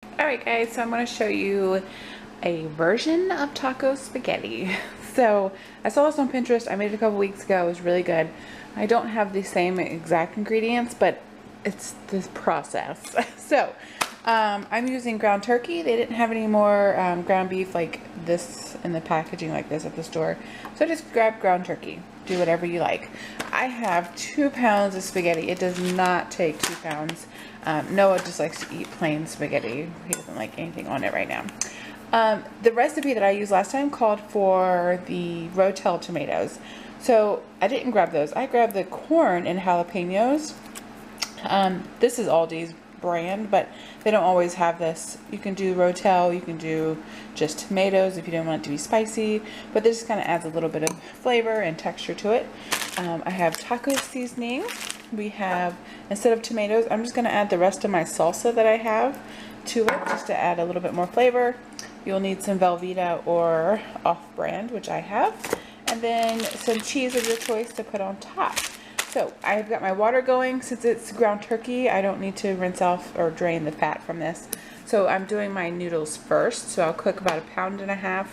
Alright guys, so I'm going to show you a version of taco spaghetti. So I saw this on Pinterest. I made it a couple weeks ago. It was really good. I don't have the same exact ingredients, but it's this process. So I'm using ground turkey. They didn't have any more ground beef like this in the packaging like this at the store. So I just grabbed ground turkey. Do whatever you like. I have 2 pounds of spaghetti. It does not take 2 pounds. Noah just likes to eat plain spaghetti. He doesn't like anything on it right now. The recipe that I used last time called for the Rotel tomatoes. So I didn't grab those. I grabbed the corn and jalapenos. This is Aldi's brand, but they don't always have this. You can do Rotel, you can do just tomatoes if you don't want it to be spicy, but this kind of adds a little bit of flavor and texture to it. I have taco seasoning. We have, instead of tomatoes, I'm just going to add the rest of my salsa that I have to it just to add a little bit more flavor. You'll need some Velveeta or Off-Brand, which I have, and then some cheese of your choice to put on top. So I've got my water going. Since it's ground turkey, I don't need to rinse off or drain the fat from this. So I'm doing my noodles first. So I'll cook about 1.5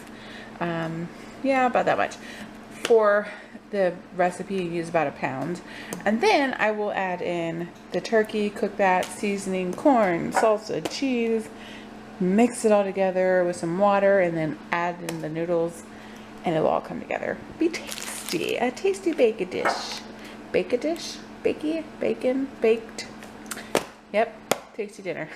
pounds. Yeah, about that much. For the recipe, you use about 1 pound. And then I will add in the turkey, cook that, seasoning, corn, salsa, cheese, mix it all together with some water, and then add in the noodles, and it'll all come together. Be tasty. A tasty bake dish. Bake a dish? Bakey? Bacon? Baked? Yep. Tasty dinner.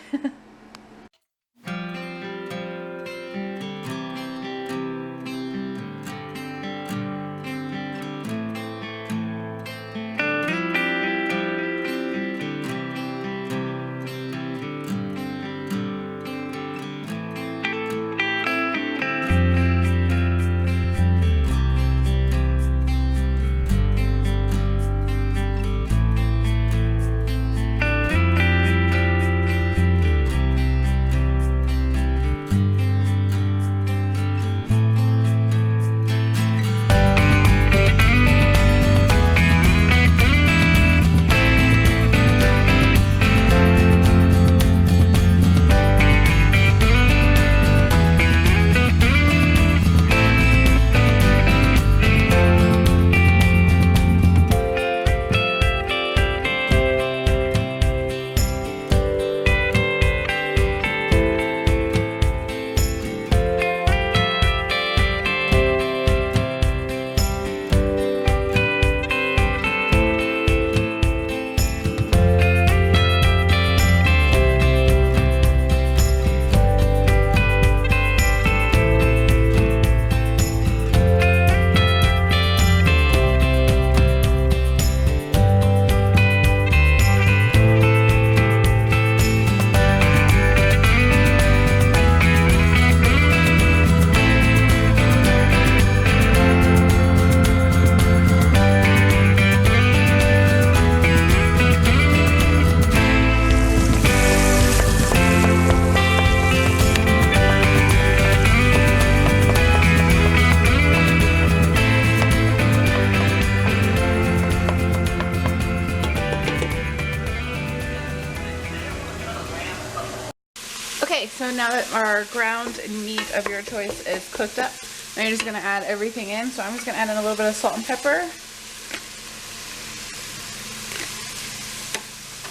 Okay, so now that our ground meat of your choice is cooked up, now you're just going to add everything in. So I'm just going to add in a little bit of salt and pepper.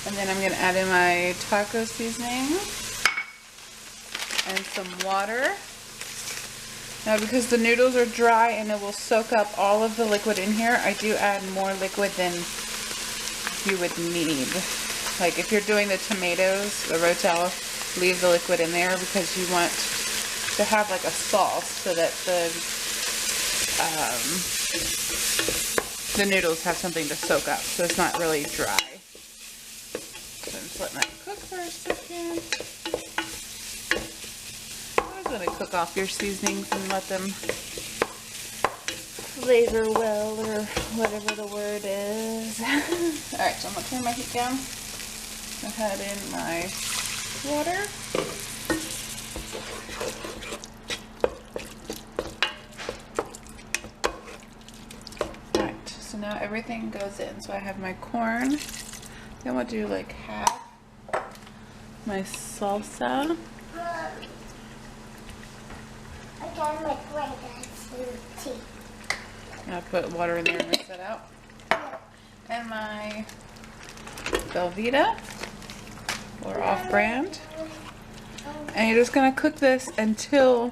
And then I'm going to add in my taco seasoning and some water. Now because the noodles are dry and it will soak up all of the liquid in here, I do add more liquid than you would need. Like if you're doing the tomatoes, the Rotel, leave the liquid in there because you want to have like a sauce so that the noodles have something to soak up, so it's not really dry. So I'm just letting that cook for a second. I'm just going to cook off your seasonings and let them flavor well, or whatever the word is. Alright, so I'm going to turn my heat down. Add in my water. Alright, so now everything goes in. So I have my corn. Then we'll do like half my salsa. I'll put water in there and mix that out. And my Velveeta, or off-brand. And you're just gonna cook this until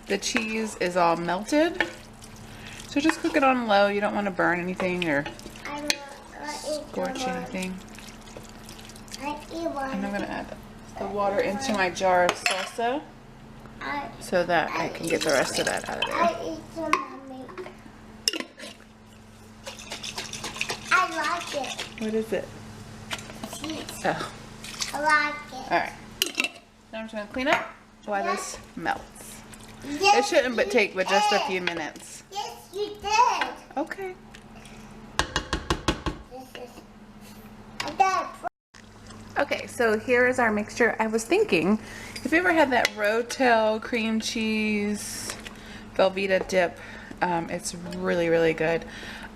the cheese is all melted. So just cook it on low. You don't want to burn anything or scorch anything. And I'm gonna add the water into my jar of salsa so that I can get the rest of that out of there. I like it. What is it? Cheese. Oh. I like it. Alright. Now I'm just going to clean up while this melts. Yes, It shouldn't take but just a did. few minutes. Yes, you did. Okay. This is. I got Okay, so here is our mixture. I was thinking, if you ever had that Rotel cream cheese Velveeta dip, it's really, really good.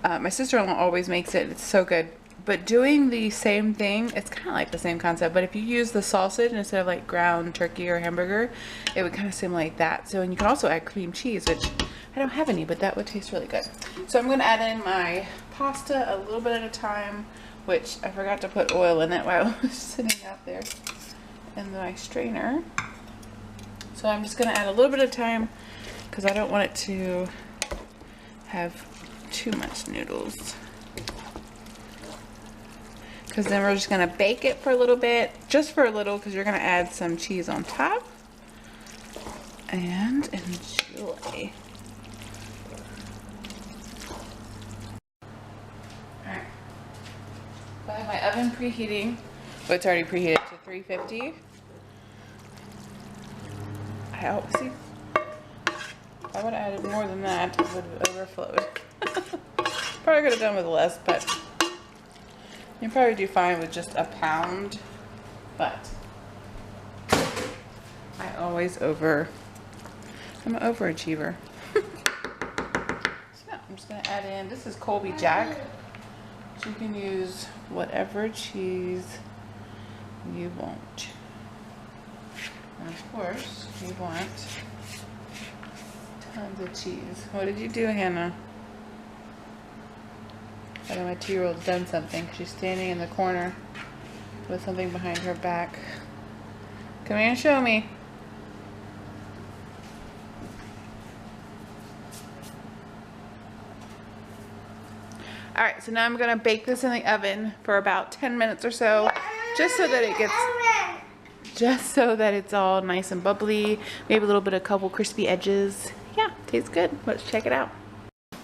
My sister-in-law always makes it. It's so good. But doing the same thing, it's kind of like the same concept, but if you use the sausage instead of like ground turkey or hamburger, it would kind of simulate that. So, and you can also add cream cheese, which I don't have any, but that would taste really good. So I'm going to add in my pasta a little bit at a time, which I forgot to put oil in it while I was sitting out there in my strainer. So I'm just going to add a little bit of time because I don't want it to have too much noodles. Because then we're just going to bake it for a little bit, just for a little, because you're going to add some cheese on top. And enjoy. Alright. So I have my oven preheating. Well, it's already preheated to 350. See, if I would have added more than that, it would have overflowed. Probably could have done with less, but you probably do fine with just a pound, but I always I'm an overachiever. So I'm just gonna add in, this is Colby Jack. So you can use whatever cheese you want. And of course, you want tons of cheese. What did you do, Hannah? I know my 2-year-old's done something. She's standing in the corner with something behind her back. Come here and show me. Alright, so now I'm going to bake this in the oven for about 10 minutes or so, just so that it's all nice and bubbly. Maybe a little bit of couple crispy edges. Yeah, tastes good. Let's check it out.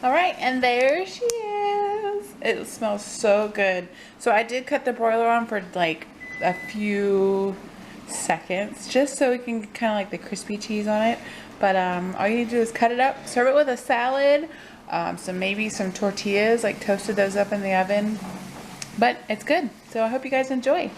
Alright, and there she is. It smells so good. So I did cut the broiler on for like a few seconds, just so we can get kind of like the crispy cheese on it. But all you need to do is cut it up, serve it with a salad, maybe some tortillas, like toasted those up in the oven. But it's good. So I hope you guys enjoy.